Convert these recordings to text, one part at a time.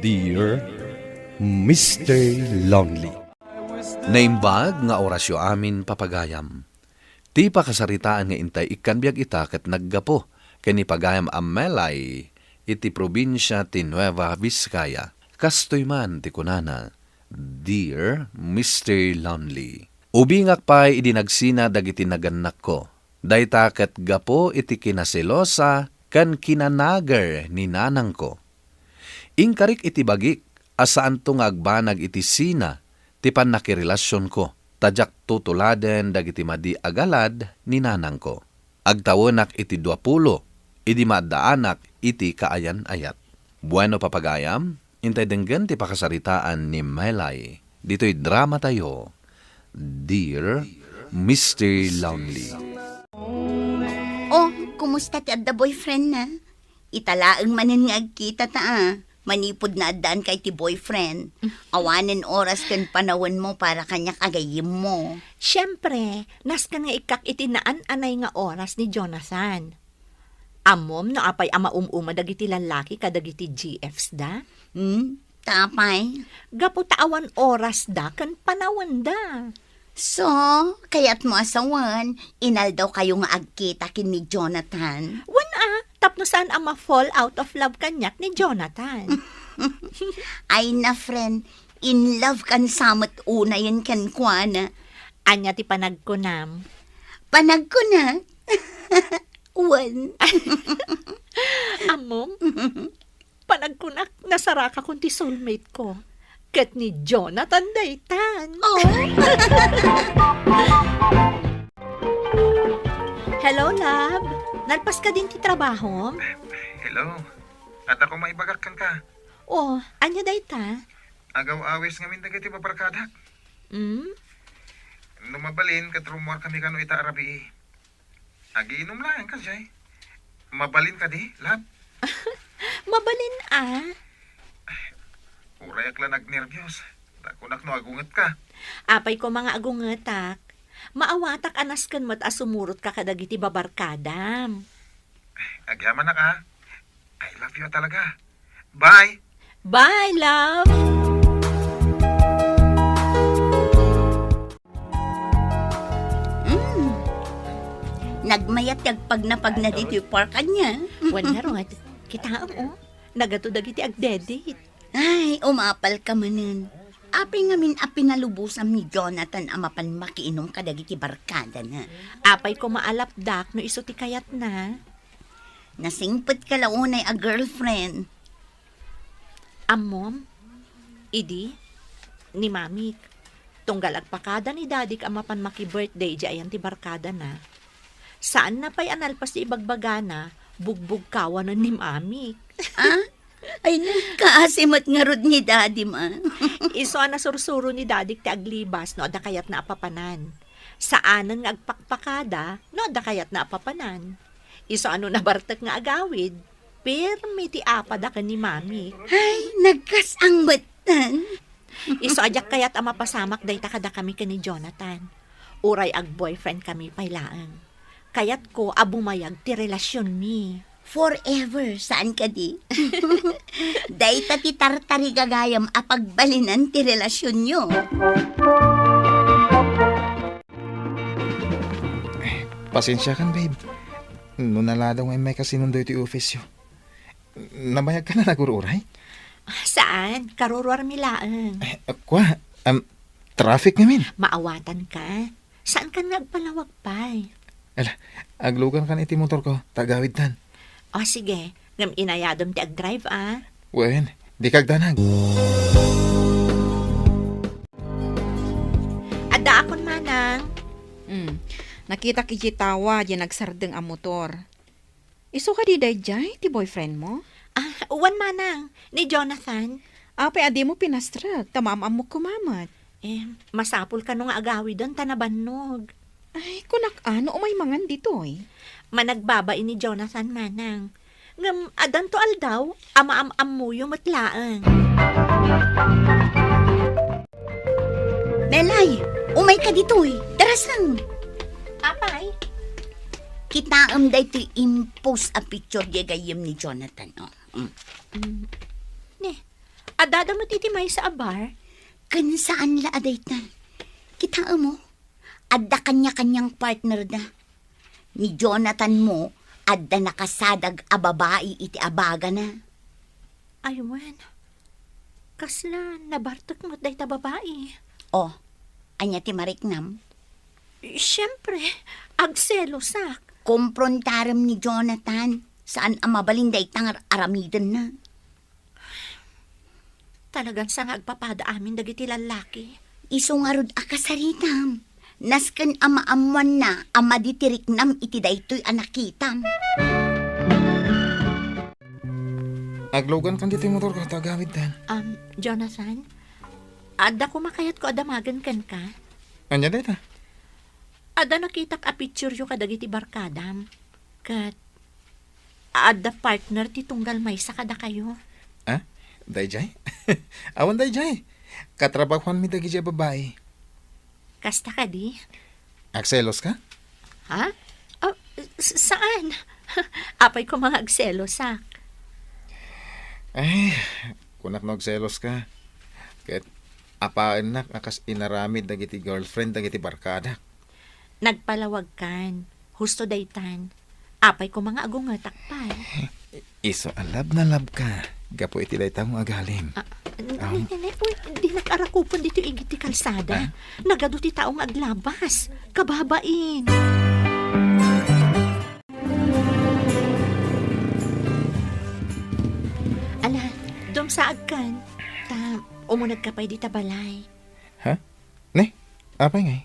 Dear Mr. Lonely. Naimbag nga orasyo amin papagayam. Ti pakasaritaan nga intay ikanbiag ita ket naggapo ken ipagayam Amelay iti probinsya ti Nueva Vizcaya. Kastoy man ti kunana, Dear Mr. Lonely. Ubingak pay idinagsina dagiti naganak ko. Dayta ket gapo iti kinaselosa ken kinanager ni nanang ko. Ingkarik iti bagik, asaan to nga agbanag iti sina, ti panakirelasyon ko, tadyak tutuladen dagiti madi agalad ni nanang ko. Agtawanak iti 20, idi madaanak iti kaayan-ayat. Bueno papagayam, intay denggen ti pakasaritaan ni Melay. Dito'y drama tayo, Dear Mr. Lonely. Oh, kumusta ti adda boyfriend na? Italaang manen nga agkita ta Manipod na addaan kay ti boyfriend. Awanen oras kan panawon mo para kanyak agayim mo. Siyempre, naskan nga ikak itinaan anay nga oras ni Jonathan. Amom no apay ama dagiti lalaki kadagiti GFs da? Tapay. Gapo taawan oras da kan panawon da. So, kaya't mo asawan, inal daw kayo nga agkita kin ni Jonathan. Tapno saan ang ma-fall out of love kanyak ni Jonathan. Ay na friend, in love kan samot una yan kan kuana. Anya ti panagkunam. Panagkunam? One. Amom, panagkunak nasaraka kun ti soulmate ko. Ket ni Jonathan daytan. Oh. Hello, love. Nalpas ka din ti trabaho? Hello. At ako maibagak ka. Oh, anya dayta? Agaw-awis ngamin dagiti babarkadak. Numabalin kat rumor kami kano ita arabi. Agiinom lang ka siya. Mabalin ka di, lab? Mabalin Urayak lang nagnervyos. Takunak no agungat ka. Apay ko mga agungetak. Maawatak anaskan mo't asumurot ka kadagiti babarkadam. Agyaman na ka. I love you talaga. Bye! Bye, love! Nagmayat pag na dito yung parkan niya. Wala ron. Kita mo, nagato dagiti agdedit. Ay, umapal ka manin. Api ngamin apinalubusan ni Jonathan amapan makiinom ka dagiti barkada na. Apay ko maalapdak no iso ti kayat na. Nasingpot ka launay a girlfriend. Amom, idi, ni mamik, tunggal agpakada ni dadik amapan maki-birthday di ayan ti barkada na. Saan na pa'y analpas ti ibagbagana, bugbog kawanan ni mamik. Ay, kaasimot nga rod ni daddy ma. Iso na sursuro ni dadik ti aglibas no da kayat na apapanan. Saanan nga agpakpakada no da kayat na apapanan. Iso na bartek nga agawid. Permi ti apada ka ni mami. Ay, nagkasang batan. Iso ajak kayat amapasamak dayta kada kami ka ni Jonathan. Uray ag boyfriend kami paylaang. Kayat ko abumayag ti relasyon mi. Forever, saan ka di? Dayta ti tartari gagayam apagbalinan ti relasyon nyo. Pasensya kan, babe. Nung naladaw nga may kasinundoy ti office yo. Nabayag ka na nagururay? Saan? Karurwar milaang. Kwa, traffic ngamin. Maawatan ka? Saan ka nagpalawag pa'y? Ala, aglugan kan iti motor ko, tagawid tan. O sige, ngam inayadom ti ag-drive Wen, di kagdanag. Ada akon manang. Nakita kijitawa di nagsardeng ang motor. Iso ka di dayjay, ti boyfriend mo? Uwan manang, ni Jonathan. Apay adi mo pinastrag, tamamam mo kumamat. Masapul ka nung agawi doon, tanabannog. Ay, kunak ano, umay mangan ditoy. Managbabain ni Jonathan manang. Ngam, adan to aldaw, ama-am-am mo yung matlaang. Melay, umay ka dito'y. Darasang. Apay? Kitaam da ito impose a picture di gayam ni Jonathan. Ne, Adada mo titi may sa abar? Kan saan la aday ta? Kita mo, adda kanya-kanyang partner da. Ni Jonathan mo, adda nakasadag a babae iti abaga na. Aywan. Kasla, nabartok mo day ta babae. Oh, anya ti mariknam? Siyempre, agselo sak. Komprontaram ni Jonathan, saan ang mabalinday tangar aramidan na. Talagang sa agpapada amin dagiti lalaki. Isungarod akasaritam. Nasken ama-amuan na ama ditiriknam iti daytoy anakitam. Aglogan kan dito yung motor ko, tagawid dan. Jonathan, ada kumakayat ko adamagan kan ka? Anya dito? Ada nakitak a picture yo kadagiti barkadam. Kat, ada partner ti tunggal may sa kada kayo. Ah? Dayjay? Awan dayjay. Katrabahuan mi dagi jay babae. Kasta ka di? Akselos ka? Ha? Oh, saan? Apay ko mga agselo sak. Ay, kunak na agselos ka. Ket apaan nak akas inaramid dagiti girlfriend dagiti barkada. Nagpalawag kan. Husto daytan. Apay ko mga agungat akpay. Iso alab na lab ka. Gapo iti dayta mo agalim. Di nag-arakupon dito igiti kalsada. Nagado ti taong aglabas. Kababain. Ala, dumsaag kan. Umunag ka pa'y di tabalay. Ha? Ne? Apay ngay?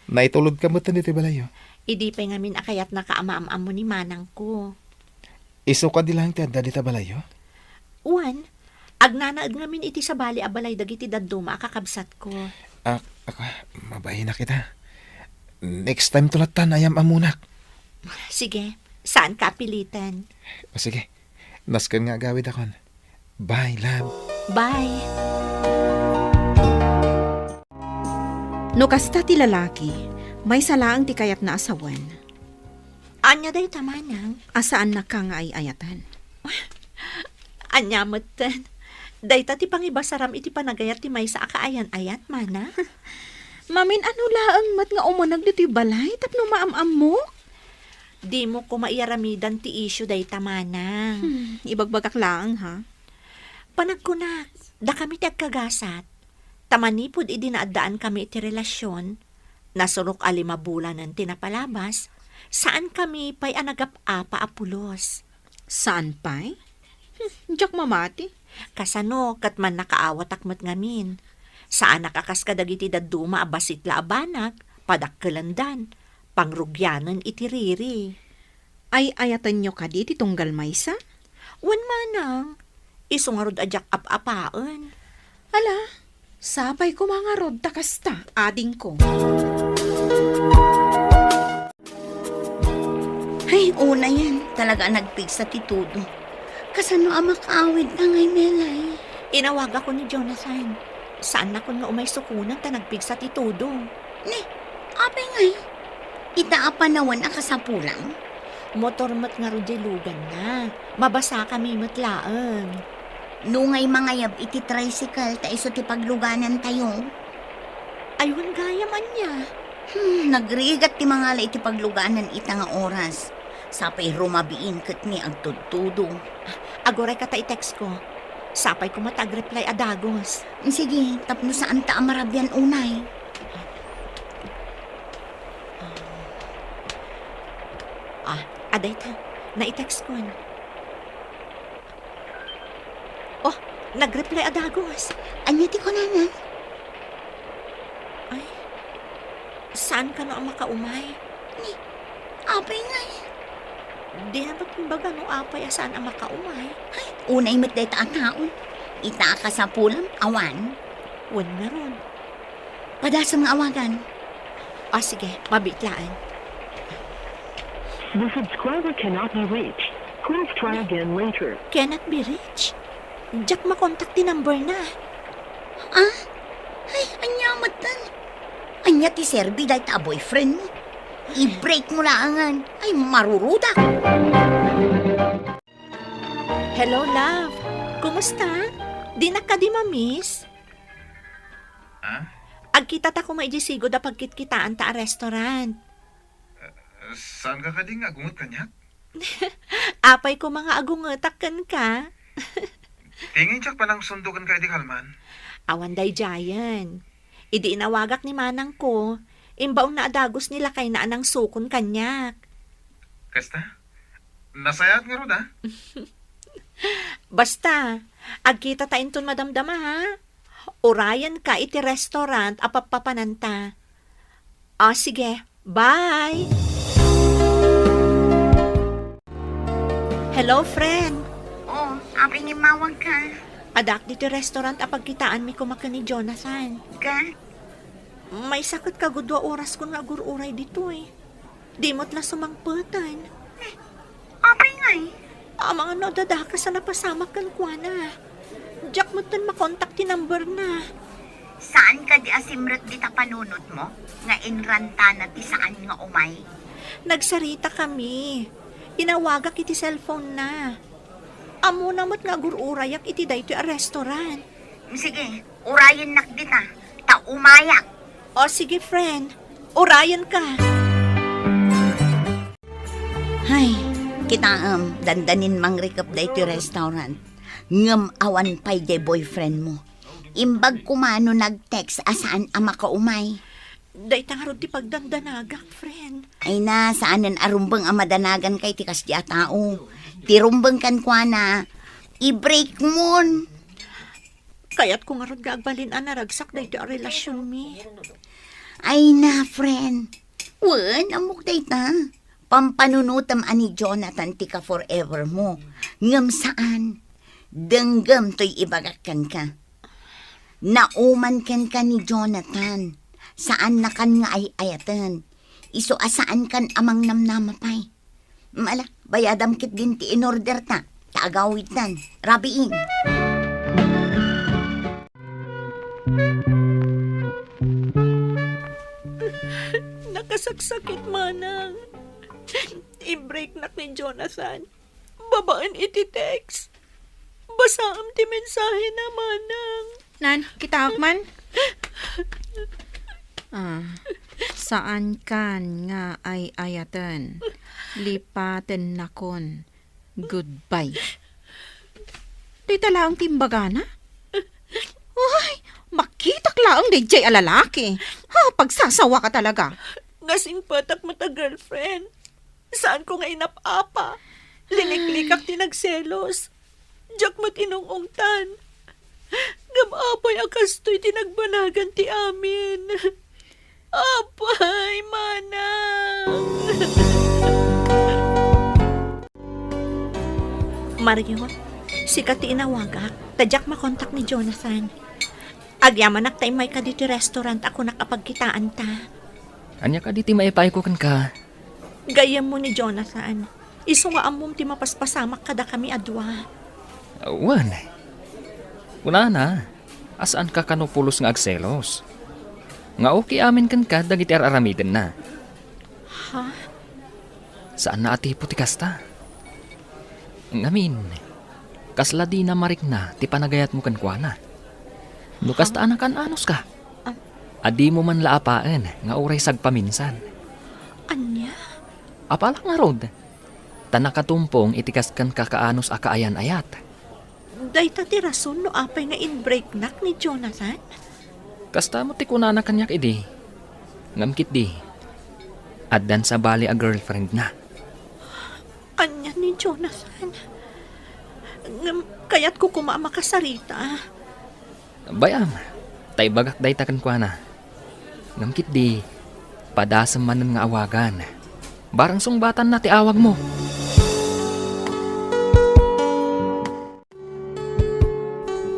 Naitulod ka mo dito balayo. Idi pa'y ngamin akayat na kaama-am mo ni manang ko. Iso ka di lang ti adda dita balayo? Uwan, agnanaag ngamin iti sa bali abalay dagiti daduma kakabsat ko. Mabahin na kita. Next time tulatan ayam amunak. Sige, saan ka pilitan? O sige, naskan nga gawid akon. Bye, love. Bye. No kasta ti lalaki, may salaang ti kayat na asawan. Anya day tamanang? Asaan na ka nga ay ayatan? Anya matan. Day ti pangibasaram iti panagayat ti may sa akaayan-ayat, mana? Mamin, ano laang mat nga umunag dito'y balay tapno maam-am mo? Di mo ko maiyaramidan ti issue day tamanang. Ibagbagak laang ha? Panagkunak, da kami ti agkagasat. Tamanipod idinaadaan kami iti relasyon. Nasurok 5 bulanan tinapalabas. Saan kami pa'y anagap-apa apulos? Saan pa'y? Diyak mamati. Kasano, kat man nakaawat akmat ngamin. Saan nakakas kadagiti daduma abasit la abanak, padakkelandan, pangrugyanan itiriri. Ay ayatan nyo ka di tunggal maysa? Wan manang, isungarod adyak ap-apaan. Ala, sapay ko mga rod takasta, ading ko. Ay, una yan. Talaga nagpig sa titudo. Kasano ang makaawid na ngay Melay? Inawag ako ni Jonathan. Saan na ko nga umay sukunan ta nagpig sa titudo? Ne, apay ngay. Itaapanawan akasapulang. Motor mat nga lugan na. Mabasa kami matlaang. Nungay mangayab iti tricycle ta iso ti pagluganan tayo. Aywan gaya man niya. Nagrigat ti mga iti pagluganan ita nga oras. Sapay rumabiin ket ni agtudtudo. Agoray ka ta i-text ko. Sapay ko matag-reply adagos. Sige, tapno saan ta amarabyan unay. Aday ta. Na-i-text ko. Oh, nag-reply adagos. Anya ti ko nanan? Ay, saan ka na ang makaumay? Apay ngay. Di na ba't no apay saan ang makaumay? Unay met day ta taon. Ita ka sa pulam, awan. Wan nga ron. Padasam nga awagan. Sige, mabitlaan. The subscriber cannot be reached. Please try again later. Cannot be reached. Jack makontak ti number na. Ay, anya matan. Anya ti serbi day ta boyfriend mo. I-break mo laangan. Ay, marurudak. Hello, love. Kumusta? Di na ka di mamiss? Ah? Agkita ta ko maijisigo da pagkitkitaan ta a restaurant. Saan ka kading agungot kanyak? Apay ko mga agungetakan ka. Tingin siya pa ng sundukan ka di Kalman. Awan day Jayan. Idi inawagak ni manang ko. Imbaong naadagos nila kay na anang sukon kanyak. Kasta? Nasayat nga ro da? Basta, agkita ta inton madamdama ha. Urayan ka iti restaurant apapapananta. Sige, bye! Hello, friend. Oh, abi ni mawag ka. Adak dito restaurant apagkitaan mi kumaka ni Jonathan. Ka? May sakit ka gudwa oras ko nga agururay dito eh. Di mo't la sumangputan. Abi nga eh. Mga no dadaka sa napasamak kan kwa na. Jack mo tan makontak ti number na. Saan ka di asimrot di ta panunot mo? Nga inranta na ti saan nga umay? Nagsarita kami. Inawagak iti cellphone na. Amo na mo't nga agururayak iti dayto a restaurant. Sige, urayan nak di ta. Ta umayak. Sige friend. Urayan ka. Hay, kita dandanin mang rekap da ito restaurant. Ngam awan pay day boyfriend mo. Imbag kumano nag-text asaan ama ka umay. Day tangarod ti pagdandanagak, friend. Ay na, saanan arumbang amadanagan kay tikas di atao. Tirumbang kan kwa na. I-break mon. Kaya't kung arod gagbalin naragsak day ti a relasyon mi. Ay na, friend. Wan, amok day ta. Pampanunutam ani Jonathan tika forever mo. Ngam saan? Denggam to'y ibagakan ka. Nauman kan ka ni Jonathan. Saan na kan nga ay ayatan. Iso asaan kan amang namnamapay. Mala, bayadam kit din ti in order ta. Taagawit tan. Rabiin. Nakasaksakit manang. I-break na ni Jonathan. Babaan iti text. Basaam ti mensahe na manang. Nan, kita man? Saan kan nga ay ayatan? Lipaten nakon. Goodbye. Di talaang timbagana? Uy, makitak laang DJ alalaki. Pagsasawa ka talaga. Ngasing patak mo ta girlfriend. Saan ko nga inapapa? Liniklikak ti nagselos. Diyak mo tinungungtan. Gamapay akastoy tinagbanagan ti amin. Apay, manang. Mario, sikat ti inawagak. Tadyak makontak ni Jonathan. Agyaman naktaimay ka dito restaurant ako nakapagkitaan ta. Anya ka diti maipay ko kan ka. Gayam mo ni Jonathan. Iso nga amom ti mapaspasamak kada kami adwa. Wan. Una na. Asaan ka kanupulos nga agselos? Nga okay amin kan ka dagiti araramiden na. Ha? Saan na ati puti kasta? Ngamin. Kasla di na marik na ti panagayat mo kan kwa na. Nukas taan kan anos ka. Adi mo man laapaan nga uray sagpaminsan. Anya? Apala nga rod. Tanakatumpong itikas kan kakaanos akaayan ayat. Dayta ti rason no apay nga in-break nak ni Jonathan? Kasta mo ti kunana kanyak idi. Ngamkit di. Addan sa bali a girlfriend na. Anya ni Jonathan? Kaya't ko kumamakasarita. Bayam, tay bagak day takan kwa na. Ngamkit di, padasam manan nga awagan. Barang sungbatan na ti awag mo.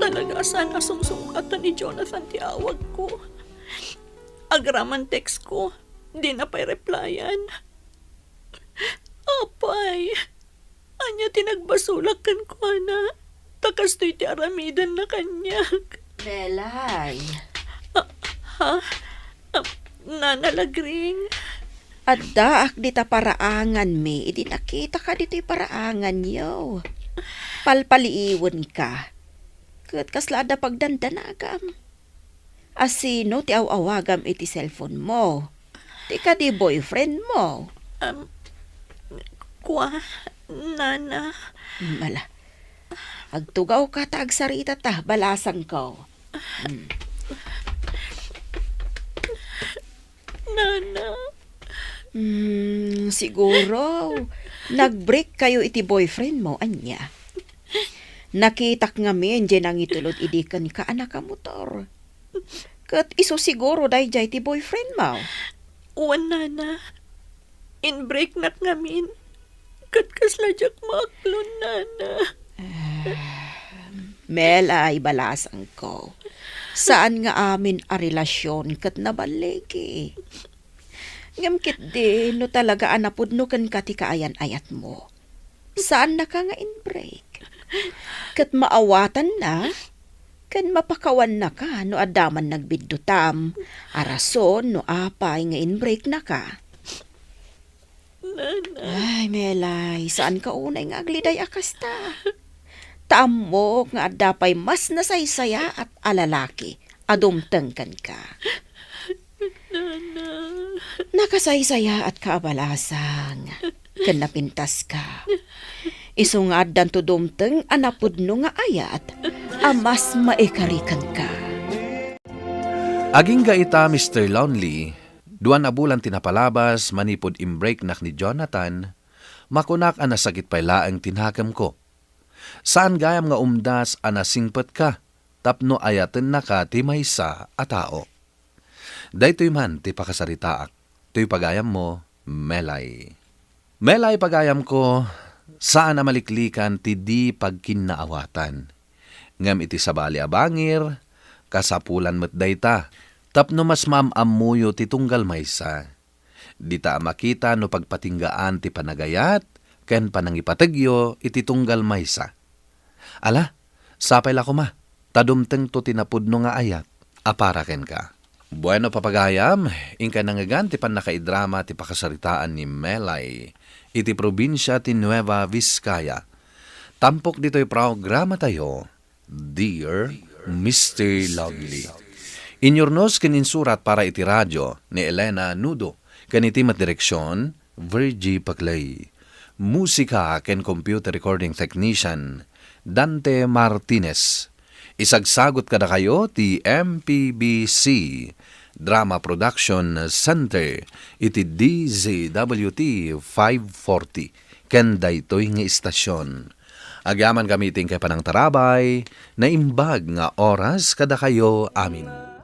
Talaga sana sungsungatan ni Jonathan ti awag ko. Agraman text ko, di na pa'y replyan. Apay, anya tinagbasulag kan kwa na. Takastoy ti aramidan na kanyak. Belay. Nanalagring. Adda ak dita paraangan mi. Idi nakita ka dito'y paraangan yo. Palpaliiwan ka. Kat kaslada pagdandanagam. Asino ti awawagam iti cellphone mo? Ti ka di boyfriend mo. Kwa, nana. Mala. Agtugaw ka ta agsarita ta, balasan ko. Nana. Siguro, nag-break kayo iti boyfriend mo, anya. Nakitak ngamin, dyan ang itulod idikan ka anak ka motor. Kat iso siguro dahi jay ti boyfriend mo. Uwan, nana. In-break na ngamin. Kat kasladyak maklon, nana. Melay, balasan ko. Saan nga amin a relasyon kat nabalegi? Ngamkit din, no talaga anapudno kan kati kaayan-ayat mo. Saan na ka nga in-break? Kat maawatan na, kan mapakawan na ka, no adaman nagbiddutam, arason no apay nga in-break na ka. Ay, Melay, saan ka unay nga agliday akasta? Taamok nga adapay mas nasaysaya at alalaki, adumtengkan ka. Nakasaysaya at kaabalasang, kan napintas ka. Isungad dan to dumteng anapudno nga ayat, amas maikarikan ka. Aging gaita, Mr. Lonely, 2 na bulan tinapalabas, manipod imbreak nak ni Jonathan, makunak ang nasakit pay laang tinhakam ko. Saan gayam nga umdas anasingpet ka, tapno ayaten na ka ti maysa a tao. Daytoy man ti pakasaritaak, to'y pagayam mo, Melay. Melay pagayam ko, saan na maliklikan ti di pagkinaawatan. Ngam iti sabali abangir, kasapulan met dayta, tapno mas mamamuyo ti tunggal maysa. Di ta makita no pagpatinggaan ti panagayat, ken panangipatagyo iti tunggal maysa. Ala, sapay la ko ma, tadumteng to tinapudno nga ayat, aparaken ka. Bueno papagayam, ingka nangagan ti panakaidrama ti pakasaritaan ni Melay, iti probinsya ti Nueva Vizcaya. Tampok dito'y programa tayo, Dear Mr. Lovely. Inyornos kininsurat para iti radyo ni Elena Nudo, kaniti matdireksyon, Virgie Paclay. Musika ken computer recording technician, Dante Martinez. Isagsagot kada kayo ti MPBC Drama Production Center iti DZWT 540 ken daytoy nga istasyon. Agaman gamitin kay panang tarabay na imbag nga oras kada kayo amin.